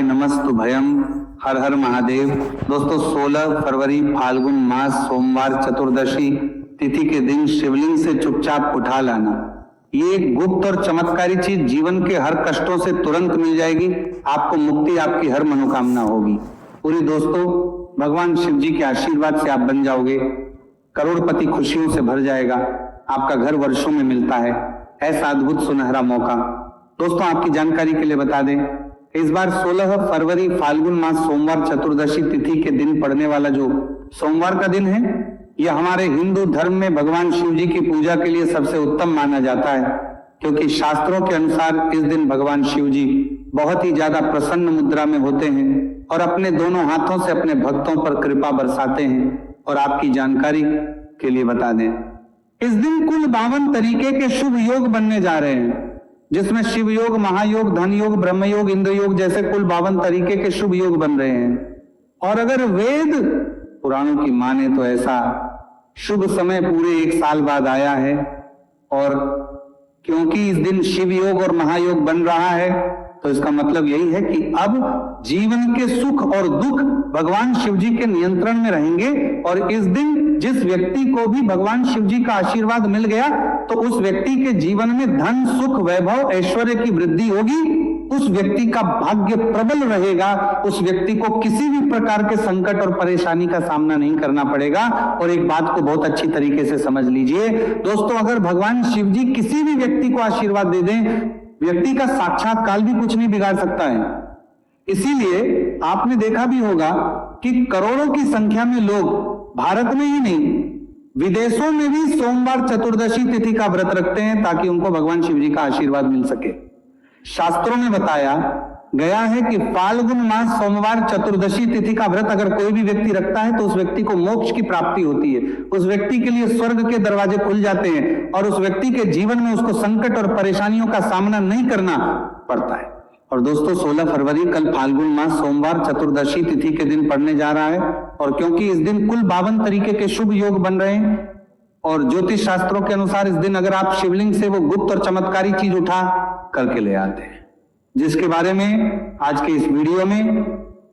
नमस्तुभयम। हर हर महादेव। दोस्तों 16 फरवरी फाल्गुन मास सोमवार चतुर्दशी तिथि के दिन शिवलिंग से चुपचाप उठा लाना, ये एक गुप्त और चमत्कारी चीज जीवन के हर कष्टों से तुरंत मिल जाएगी। आपको मुक्ति, आपकी हर मनोकामना होगी पूरी। दोस्तों भगवान शिव जी के आशीर्वाद से आप बन जाओगे, करोड़पति खुशियों से भर जाएगा, आपका घर वर्षों में मिलता है। ऐसा अद्भुत सुनहरा मौका दोस्तों आपकी जानकारी के लिए बता दें, इस बार 16 फरवरी फाल्गुन मास सोमवार चतुर्दशी तिथि के दिन पड़ने वाला जो सोमवार का दिन है, यह हमारे हिंदू धर्म में भगवान शिव जी की पूजा के लिए सबसे उत्तम माना जाता है, क्योंकि शास्त्रों के अनुसार इस दिन भगवान शिव जी बहुत ही ज्यादा प्रसन्न मुद्रा में होते हैं और अपने दोनों हाथों से अपने भक्तों पर कृपा बरसाते हैं। और आपकी जानकारी के लिए बता दें, इस दिन कुल 52 तरीके के शुभ योग बनने जा रहे हैं, जिसमें शिव योग, महायोग, धन योग, ब्रह्म योग, इंद्र योग जैसे कुल 52 तरीके के शुभ योग बन रहे हैं। और अगर वेद पुराणों की माने तो ऐसा शुभ समय पूरे 1 साल बाद आया है। और क्योंकि इस दिन शिव योग और महायोग बन रहा है, तो इसका मतलब यही है कि अब जीवन के सुख और दुख भगवान शिव जी के नियंत्रण में रहेंगे। और इस दिन जिस व्यक्ति को भी भगवान शिव जी का आशीर्वाद मिल गया, तो उस व्यक्ति के जीवन में धन, सुख, वैभव, ऐश्वर्य की वृद्धि होगी। उस व्यक्ति का भाग्य प्रबल रहेगा, उस व्यक्ति को किसी भी प्रकार के संकट और परेशानी का सामना नहीं करना पड़ेगा। और एक बात को बहुत अच्छी तरीके से समझ लीजिए दोस्तों, अगर भगवान शिव जी किसी भी व्यक्ति को आशीर्वाद दे दें, व्यक्ति का साक्षात काल भी कुछ नहीं बिगाड़ सकता है। इसीलिए आपने देखा भी होगा कि करोड़ों की संख्या में लोग भारत में ही नहीं, विदेशों में भी सोमवार चतुर्दशी तिथि का व्रत रखते हैं, ताकि उनको भगवान शिव जी का आशीर्वाद मिल सके। शास्त्रों में बताया गया है कि फाल्गुन मास सोमवार चतुर्दशी तिथि का व्रत अगर कोई भी व्यक्ति रखता है, तो उस व्यक्ति को मोक्ष की प्राप्ति होती है, उस व्यक्ति के लिए स्वर्ग के दरवाजे खुल जाते हैं और उस व्यक्ति के जीवन में उसको संकट और परेशानियों का सामना नहीं करना पड़ता है। और दोस्तों 16 फरवरी कल फाल्गुन मास सोमवार चतुर्दशी तिथि के दिन पड़ने जा रहा है। और क्योंकि इस दिन कुल 52 तरीके के शुभ योग बन रहे हैं, और ज्योतिष शास्त्रों के अनुसार इस दिन अगर आप शिवलिंग से वो गुप्त और चमत्कारी चीज उठा करके ले आते हैं, जिसके बारे में आज के इस वीडियो में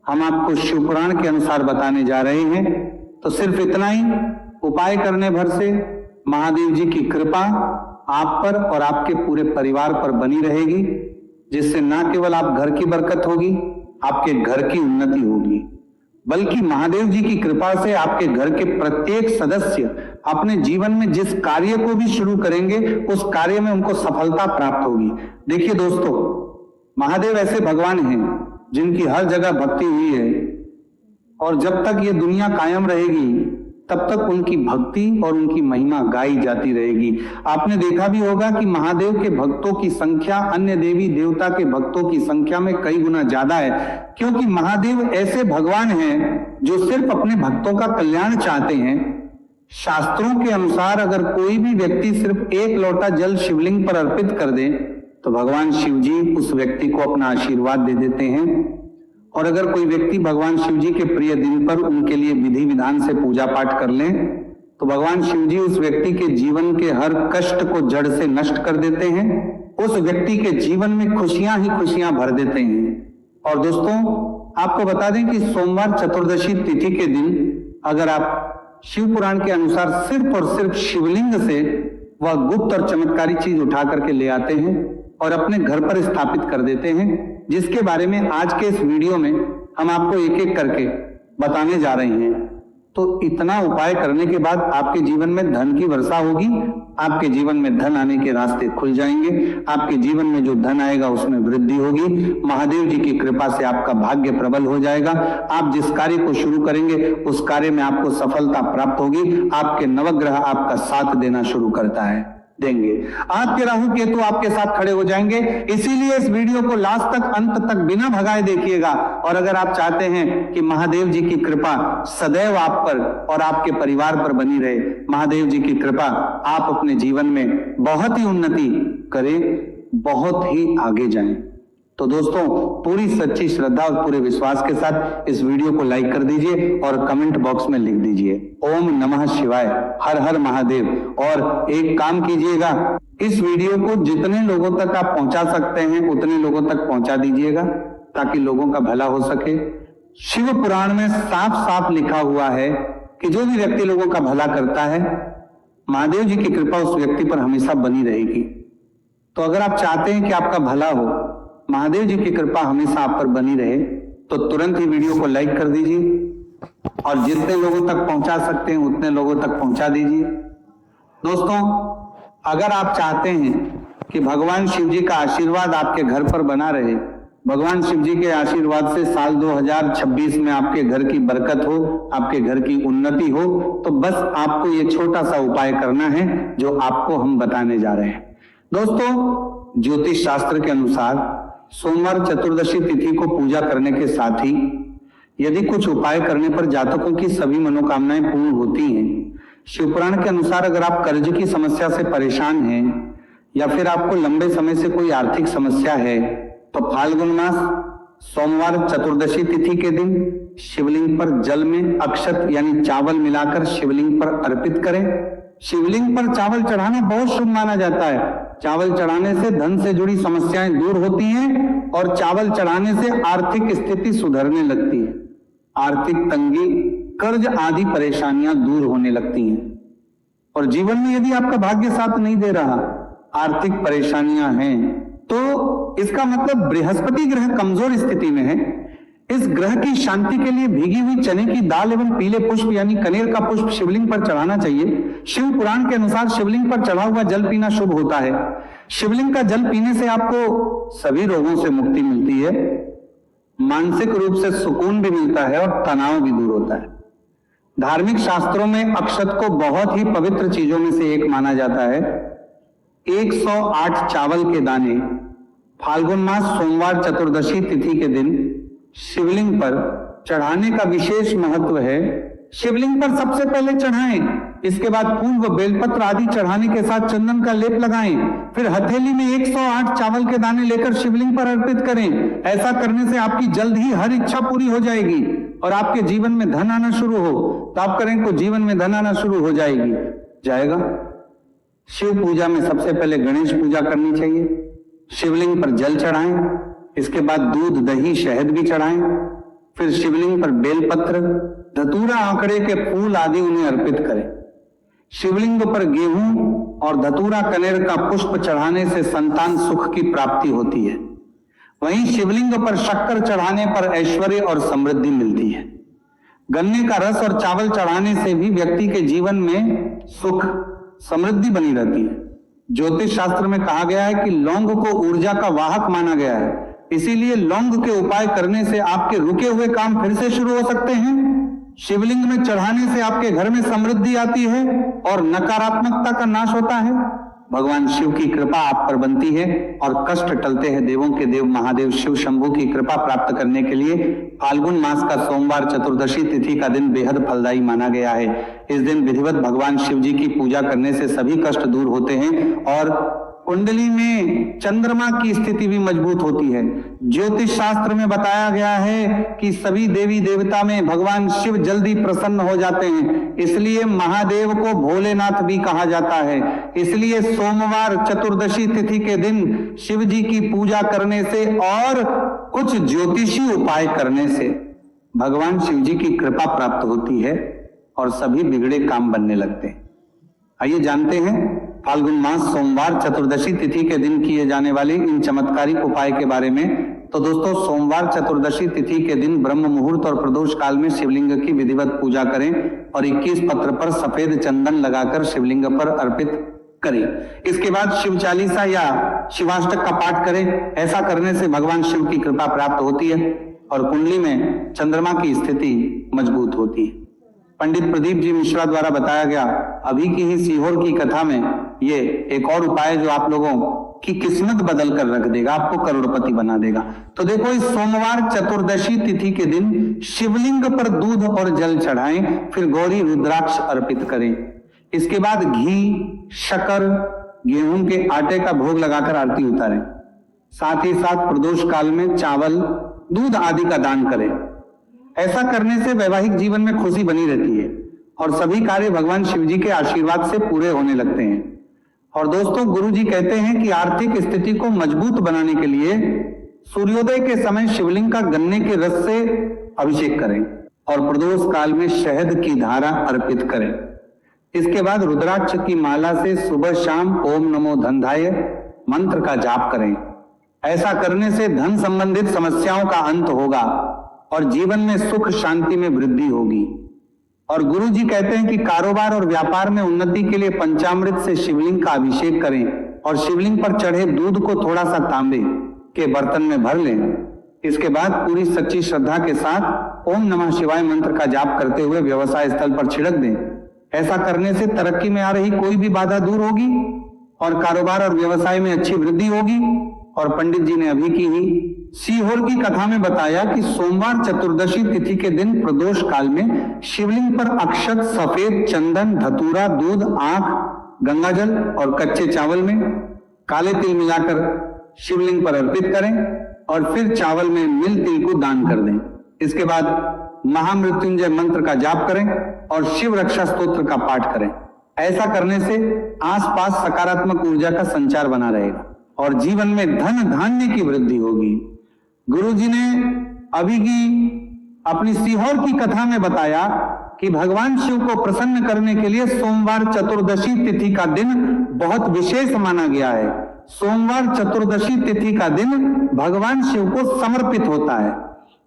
हम आपको शिव पुराण के अनुसार बताने जा रहे हैं, तो सिर्फ इतना ही उपाय करने भर से महादेव जी की कृपा आप पर और आपके पूरे परिवार पर बनी रहेगी, जिससे न केवल आप घर की बरकत होगी, आपके घर की उन्नति होगी, बल्कि महादेव जी की कृपा से आपके घर के प्रत्येक सदस्य अपने जीवन में जिस कार्य को भी शुरू करेंगे, उस कार्य में उनको सफलता प्राप्त होगी। देखिए दोस्तों, महादेव ऐसे भगवान हैं जिनकी हर जगह भक्ति हुई है, और जब तक ये दुनिया कायम रहेगी तब तक उनकी भक्ति और उनकी महिमा गाई जाती रहेगी। आपने देखा भी होगा कि महादेव के भक्तों की संख्या अन्य देवी देवता के भक्तों की संख्या में कई गुना ज्यादा है, क्योंकि महादेव ऐसे भगवान हैं जो सिर्फ अपने भक्तों का कल्याण चाहते हैं। शास्त्रों के अनुसार अगर कोई भी व्यक्ति सिर्फ 1 लोटा जल शिवलिंग पर अर्पित कर दे, तो भगवान शिव जी उस व्यक्ति को अपना आशीर्वाद दे देते हैं। और अगर कोई व्यक्ति भगवान शिव जी के प्रिय दिन पर उनके लिए विधि विधान से पूजा पाठ कर ले, तो भगवान शिव जी उस व्यक्ति के जीवन के हर कष्ट को जड़ से नष्ट कर देते हैं, उस व्यक्ति के जीवन में खुशियां ही खुशियां भर देते हैं। और दोस्तों आपको बता दें कि सोमवार चतुर्दशी तिथि के दिन अगर आप शिव पुराण के अनुसार सिर्फ और सिर्फ शिवलिंग से वह गुप्त और चमत्कारी चीज उठा करके ले आते हैं और अपने घर पर स्थापित कर देते हैं, जिसके बारे में आज के इस वीडियो में हम आपको एक एक करके बताने जा रहे हैं, तो इतना उपाय करने के बाद आपके जीवन में धन की वर्षा होगी, आपके जीवन में धन आने के रास्ते खुल जाएंगे, आपके जीवन में जो धन आएगा उसमें वृद्धि होगी, महादेव जी की कृपा से आपका भाग्य प्रबल हो जाएगा। आप जिस कार्य को शुरू करेंगे उस कार्य में आपको सफलता प्राप्त होगी, आपके नवग्रह आपका साथ देना शुरू करता है, देंगे। आपके राहु केतु आपके साथ खड़े हो जाएंगे। इसीलिए इस वीडियो को लास्ट तक, अंत तक बिना भगाए देखिएगा। और अगर आप चाहते हैं कि महादेव जी की कृपा सदैव आप पर और आपके परिवार पर बनी रहे, महादेव जी की कृपा आप अपने जीवन में बहुत ही उन्नति करें, बहुत ही आगे जाएं, तो दोस्तों पूरी सच्ची श्रद्धा और पूरे विश्वास के साथ इस वीडियो को लाइक कर दीजिए और कमेंट बॉक्स में लिख दीजिए ओम नमः शिवाय, हर हर महादेव। और एक काम कीजिएगा, इस वीडियो को जितने लोगों तक आप पहुंचा सकते हैं उतने लोगों तक पहुंचा दीजिएगा। ताकि लोगों का भला हो सके। शिव पुराण में साफ साफ लिखा हुआ है कि जो भी व्यक्ति लोगों का भला करता है, महादेव जी की कृपा उस व्यक्ति पर हमेशा बनी रहेगी। तो अगर आप चाहते हैं कि आपका भला हो, महादेव जी की कृपा हमेशा आप पर बनी रहे, तो तुरंत ही वीडियो को लाइक कर दीजिए और जितने लोगों तक पहुंचा सकते हैं उतने लोगों तक पहुंचा दीजिए। दोस्तों, अगर आप चाहते हैं कि भगवान शिव जी का आशीर्वाद आपके घर पर बना रहे, भगवान शिव जी के आशीर्वाद से साल 2026 में आपके घर की बरकत हो, आपके घर की उन्नति हो, तो बस आपको ये छोटा सा उपाय करना है जो आपको हम बताने जा रहे हैं। दोस्तों, ज्योतिष शास्त्र के अनुसार सोमवार चतुर्दशी तिथि को पूजा करने के साथ ही यदि कुछ उपाय करने पर जातकों की सभी मनोकामनाएं पूर्ण होती हैं। शिवपुराण के अनुसार अगर आप कर्ज की समस्या से परेशान हैं या फिर आपको लंबे समय से कोई आर्थिक समस्या है, तो फाल्गुन मास सोमवार चतुर्दशी तिथि के दिन शिवलिंग पर जल में अक्षत यानी चावल मिलाकर शिवलिंग पर अर्पित करें। शिवलिंग पर चावल चढ़ाना बहुत शुभ माना जाता है। चावल चढ़ाने से धन से जुड़ी समस्याएं दूर होती हैं और चावल चढ़ाने से आर्थिक स्थिति सुधरने लगती है। आर्थिक तंगी, कर्ज आदि परेशानियां दूर होने लगती हैं। और जीवन में यदि आपका भाग्य साथ नहीं दे रहा, आर्थिक परेशानियां हैं, तो इसका मतलब बृहस्पति ग्रह कमजोर स्थिति में है। इस ग्रह की शांति के लिए भीगी हुई चने की दाल एवं पीले पुष्प यानी कनेर का पुष्प शिवलिंग पर चढ़ाना चाहिए। शिव पुराण के अनुसार शिवलिंग पर चढ़ा हुआ जल पीना शुभ होता है। शिवलिंग का जल पीने से आपको सभी रोगों से मुक्ति मिलती है, मानसिक रूप से सुकून भी मिलता है और तनाव भी दूर होता है। धार्मिक शास्त्रों में अक्षत को बहुत ही पवित्र चीजों में से एक माना जाता है। 108 चावल के दाने फाल्गुन मास सोमवार चतुर्दशी तिथि के दिन शिवलिंग पर चढ़ाने का विशेष महत्व है। शिवलिंग पर सबसे पहले चढ़ाएं, इसके बाद फूल व बेलपत्र आदि चढ़ाने के साथ चंदन का लेप लगाएं, फिर हथेली में 108 चावल के दाने लेकर शिवलिंग पर अर्पित करें। ऐसा करने से आपकी जल्द ही हर इच्छा पूरी हो जाएगी और आपके जीवन में धन आना शुरू हो। तो आप करें तो जीवन में धन आना शुरू हो जाएगा। शिव पूजा में सबसे पहले गणेश पूजा करनी चाहिए। शिवलिंग पर जल चढ़ाएं, इसके बाद दूध, दही, शहद भी चढ़ाएं, फिर शिवलिंग पर बेलपत्र, धतूरा, आंकड़े के फूल आदि उन्हें अर्पित करें। शिवलिंग पर गेहूं और धतूरा कनेर का पुष्प चढ़ाने से संतान सुख की प्राप्ति होती है। वहीं शिवलिंग पर शक्कर चढ़ाने पर ऐश्वर्य और समृद्धि मिलती है। गन्ने का रस और चावल चढ़ाने से भी व्यक्ति के जीवन में सुख समृद्धि बनी रहती है। ज्योतिष शास्त्र में कहा गया है कि लौंग को ऊर्जा का वाहक माना गया है, इसीलिए लौंग के उपाय करने से आपके रुके हुए काम फिर से शुरू हो सकते हैं। शिवलिंग में चढ़ाने से आपके घर में समृद्धि आती है और नकारात्मकता का नाश होता है। भगवान शिव की कृपा आप पर बनती है और कष्ट टलते हैं। देवों के देव महादेव शिव शंभू की कृपा प्राप्त करने के लिए फाल्गुन मास का सोमवार चतुर्दशी तिथि का दिन बेहद फलदायी माना गया है। इस दिन विधिवत भगवान शिव जी की पूजा करने से सभी कष्ट दूर होते हैं और कुंडली में चंद्रमा की स्थिति भी मजबूत होती है। ज्योतिष शास्त्र में बताया गया है कि सभी देवी देवता में भगवान शिव जल्दी प्रसन्न हो जाते हैं, इसलिए महादेव को भोलेनाथ भी कहा जाता है। इसलिए सोमवार चतुर्दशी तिथि के दिन शिव जी की पूजा करने से और कुछ ज्योतिषी उपाय करने से भगवान शिव जी की कृपा प्राप्त होती है और सभी बिगड़े काम बनने लगते हैं। आइए जानते हैं फाल्गुन मास सोमवार चतुर्दशी तिथि के दिन किए जाने वाले इन चमत्कारिक उपाय के बारे में। तो दोस्तों, सोमवार चतुर्दशी तिथि के दिन ब्रह्म मुहूर्त और प्रदोष काल में शिवलिंग की विधिवत पूजा करें और 21 पत्र पर सफेद चंदन लगाकर शिवलिंग पर अर्पित करें। इसके बाद शिव चालीसा या शिवाष्टक का पाठ करें। ऐसा करने से भगवान शिव की कृपा प्राप्त होती है और कुंडली में चंद्रमा की स्थिति मजबूत होती है। पंडित प्रदीप जी मिश्रा द्वारा बताया गया अभी की ही सीहोर की कथा में ये एक और उपाय जो आप लोगों की किस्मत बदल कर रख देगा, आपको करोड़पति बना देगा। तो देखो, इस सोमवार चतुर्दशी तिथि के दिन शिवलिंग पर दूध और जल चढ़ाएं, फिर गौरी रुद्राक्ष अर्पित करें। इसके बाद घी, शक्कर, गेहूं के आटे का भोग लगाकर आरती उतारें। साथ ही साथ प्रदोष काल में चावल, दूध आदि का दान करें। ऐसा करने से वैवाहिक जीवन में खुशी बनी रहती है और सभी कार्य भगवान शिव जी के आशीर्वाद से पूरे होने लगते हैं। और दोस्तों, गुरु जी कहते हैं कि आर्थिक स्थिति को मजबूत बनाने के लिए सूर्योदय के समय शिवलिंग का गन्ने के रस से अभिषेक करें और प्रदोष काल में शहद की धारा अर्पित करें। इसके बाद रुद्राक्ष की माला से सुबह शाम ओम नमो धनधाय मंत्र का जाप करें। ऐसा करने से धन संबंधित समस्याओं का अंत होगा और जीवन में सुख शांति में वृद्धि होगी। और गुरु जी कहते हैं कि कारोबार और व्यापार में उन्नति के लिए पंचामृत से शिवलिंग का अभिषेक करें और शिवलिंग पर चढ़े दूध को थोड़ा सा तांबे के बर्तन में भर लें। इसके बाद पूरी सच्ची श्रद्धा के साथ ओम नमः शिवाय मंत्र का जाप करते हुए व्यवसाय स्थल पर छिड़क दें। ऐसा करने से तरक्की में आ रही कोई भी बाधा दूर होगी और कारोबार और व्यवसाय में अच्छी वृद्धि होगी। और पंडित जी ने अभी की ही सीहोर की कथा में बताया कि सोमवार चतुर्दशी तिथि के दिन प्रदोष काल में शिवलिंग पर अक्षत, सफेद चंदन, धतूरा, दूध, आंख, गंगाजल और कच्चे चावल में काले तिल मिलाकर शिवलिंग पर अर्पित करें और फिर चावल में मिल तिल को दान कर दें। इसके बाद महामृत्युंजय मंत्र का जाप करें और शिव रक्षा स्तोत्र का पाठ करें। ऐसा करने से आसपास सकारात्मक ऊर्जा का संचार बना रहेगा और जीवन में धन धान्य की वृद्धि होगी। गुरु जी ने अभी की अपनी सीहोर की कथा में बताया कि भगवान शिव को प्रसन्न करने के लिए सोमवार चतुर्दशी तिथि का दिन बहुत विशेष माना गया है। सोमवार चतुर्दशी तिथि का दिन भगवान शिव को समर्पित होता है।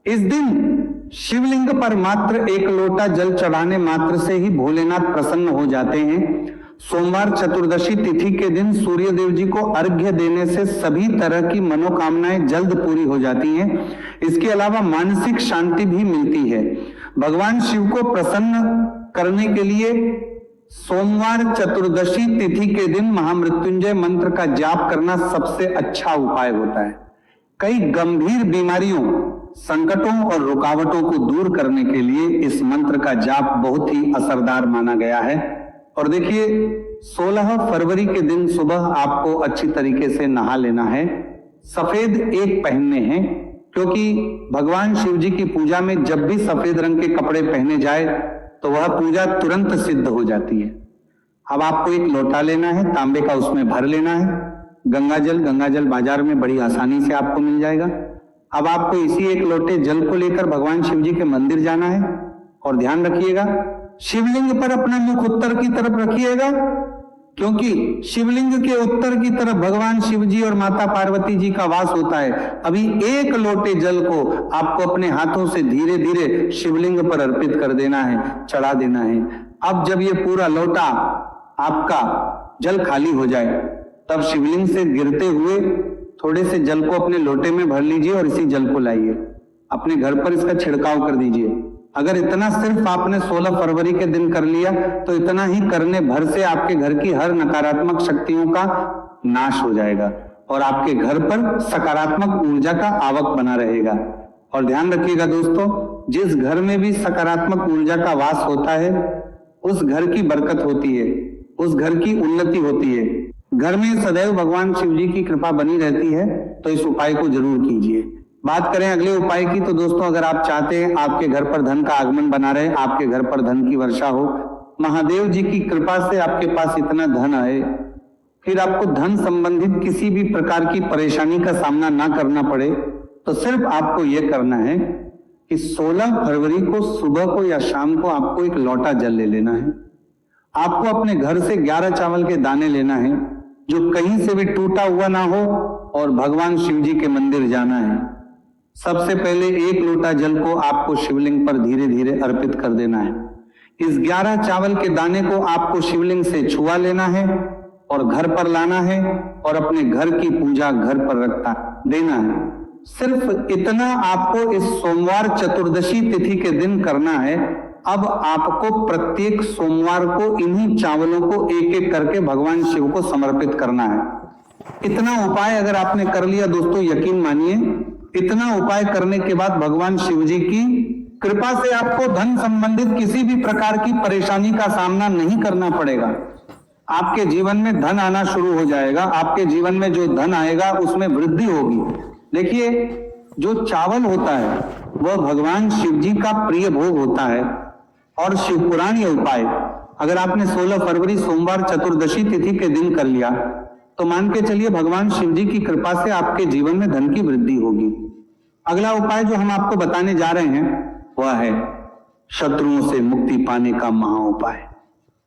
इस दिन शिवलिंग पर मात्र एक लोटा जल चढ़ाने मात्र से ही भोलेनाथ प्रसन्न हो जाते हैं। सोमवार चतुर्दशी तिथि के दिन सूर्य देव जी को अर्घ्य देने से सभी तरह की मनोकामनाएं जल्द पूरी हो जाती हैं। इसके अलावा मानसिक शांति भी मिलती है। भगवान शिव को प्रसन्न करने के लिए सोमवार चतुर्दशी तिथि के दिन महामृत्युंजय मंत्र का जाप करना सबसे अच्छा उपाय होता है। कई गंभीर बीमारियों, संकटों और रुकावटों को दूर करने के लिए इस मंत्र का जाप बहुत ही असरदार माना गया है। और देखिए 16 फरवरी के दिन सुबह आपको अच्छी तरीके से नहा लेना है। सफेद एक पहनने हैं क्योंकि भगवान शिव जी की पूजा में जब भी सफेद रंग के कपड़े पहने जाए तो वह पूजा तुरंत सिद्ध हो जाती है। अब आपको एक लोटा लेना है, तांबे का, उसमें भर लेना है गंगाजल बाजार में बड़ी आसानी से आपको मिल जाएगा। अब आपको इसी एक लोटे जल को लेकर भगवान शिव जी के मंदिर जाना है और ध्यान रखिएगा शिवलिंग पर अपना मुख उत्तर की तरफ रखिएगा, क्योंकि शिवलिंग के उत्तर की तरफ भगवान शिव जी और माता पार्वती जी का वास होता है। अभी एक लोटे जल को आपको अपने हाथों से धीरे धीरे शिवलिंग पर अर्पित कर देना है, चढ़ा देना है। अब जब ये पूरा लोटा आपका जल खाली हो जाए तब शिवलिंग से गिरते हुए थोड़े से जल को अपने लोटे में भर लीजिए और इसी जल को लाइए अपने घर पर, इसका छिड़काव कर दीजिए। अगर इतना सिर्फ आपने 16 फरवरी के दिन कर लिया तो इतना ही करने भर से आपके घर की हर नकारात्मक शक्तियों का नाश हो जाएगा और आपके घर पर सकारात्मक ऊर्जा का आवक बना रहेगा। और ध्यान रखिएगा दोस्तों, जिस घर में भी सकारात्मक ऊर्जा का वास होता है उस घर की बरकत होती है, उस घर की उन्नति होती है। घर में सदैव भगवान शिव जी की कृपा बनी रहती है, तो इस उपाय को जरूर कीजिए। बात करें अगले उपाय की तो दोस्तों, अगर आप चाहते हैं आपके घर पर धन का आगमन बना रहे, आपके घर पर धन की वर्षा हो, महादेव जी की कृपा से आपके पास इतना धन आए, फिर आपको धन संबंधित किसी भी प्रकार की परेशानी का सामना ना करना पड़े, तो सिर्फ आपको यह करना है कि 16 फरवरी को सुबह को या शाम को आपको एक लोटा जल ले लेना है। आपको अपने घर से 11 चावल के दाने लेना है जो कहीं से भी टूटा हुआ ना हो और भगवान शिव जी के मंदिर जाना है। सबसे पहले एक लोटा जल को आपको शिवलिंग पर धीरे धीरे अर्पित कर देना है। इस 11 चावल के दाने को आपको शिवलिंग से छुआ लेना है और घर पर लाना है और अपने घर की पूजा घर पर रखता देना है। सिर्फ इतना आपको इस सोमवार चतुर्दशी तिथि के दिन करना है। अब आपको प्रत्येक सोमवार को इन्हीं चावलों को एक एक करके भगवान शिव को समर्पित करना है। इतना उपाय अगर आपने कर लिया दोस्तों, यकीन मानिए इतना उपाय करने के बाद भगवान शिव जी की कृपा से आपको धन संबंधित किसी भी प्रकार की परेशानी का सामना नहीं करना पड़ेगा। आपके जीवन में धन आना शुरू हो जाएगा। आपके जीवन में जो धन आएगा उसमें वृद्धि होगी। देखिए, जो चावल होता है वह भगवान शिव जी का प्रिय भोग होता है और शिव पुराण ये उपाय अगर आपने 16 फरवरी सोमवार चतुर्दशी तिथि के दिन कर लिया तो मान के चलिए भगवान शिव जी की कृपा से आपके जीवन में धन की वृद्धि होगी। अगला उपाय जो हम आपको बताने जा रहे हैं वह है शत्रुओं से मुक्ति पाने का महा उपाय।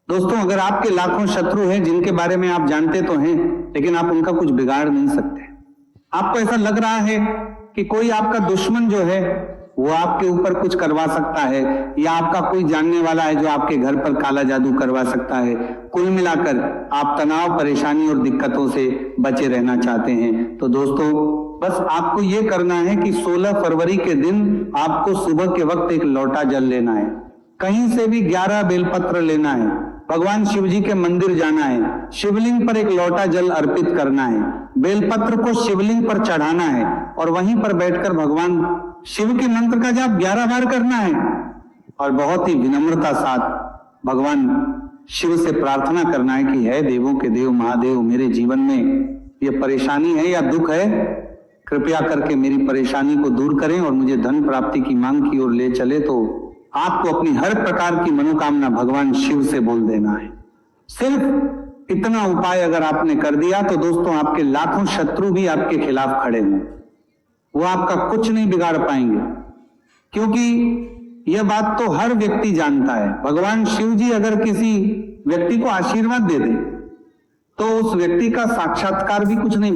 दोस्तों, अगर आपके लाखों शत्रु हैं जिनके बारे में आप जानते तो हैं, लेकिन आप उनका कुछ बिगाड़ नहीं सकते। आपको ऐसा लग रहा है कि कोई आपका दुश्मन जो है वो आपके ऊपर कुछ करवा सकता है, या आपका कोई जानने वाला है जो आपके घर पर काला जादू करवा सकता है। कुल मिलाकर आप तनाव, परेशानी और दिक्कतों से बचे रहना चाहते हैं। तो दोस्तों, बस आपको ये करना है कि 16 फरवरी के दिन आपको सुबह के वक्त एक लोटा जल लेना है, कहीं से भी 11 बेलपत्र लेना है, भगवान शिव जी के मंदिर जाना है, शिवलिंग पर एक लोटा जल अर्पित करना है, बेलपत्र को शिवलिंग पर चढ़ाना है और वहीं पर बैठकर भगवान शिव के मंत्र का जाप 11 बार करना है और बहुत ही विनम्रता साथ भगवान शिव से प्रार्थना करना है कि हे देवों के देव महादेव, मेरे जीवन में ये परेशानी है या दुख है, कृपया करके मेरी परेशानी को दूर करें और मुझे धन प्राप्ति की मांग की ओर ले चले। तो आपको अपनी हर प्रकार की मनोकामना भगवान शिव से बोल देना है। सिर्फ इतना उपाय अगर आपने कर दिया तो दोस्तों, आपके लाखों शत्रु भी आपके खिलाफ खड़े हों, वो आपका कुछ नहीं बिगाड़ पाएंगे, क्योंकि यह बात तो हर व्यक्ति जानता है। भगवान शिव जी अगर किसी व्यक्ति को आशीर्वाद दे दे तो उस व्यक्ति का साक्षात्कार भी कुछ नहीं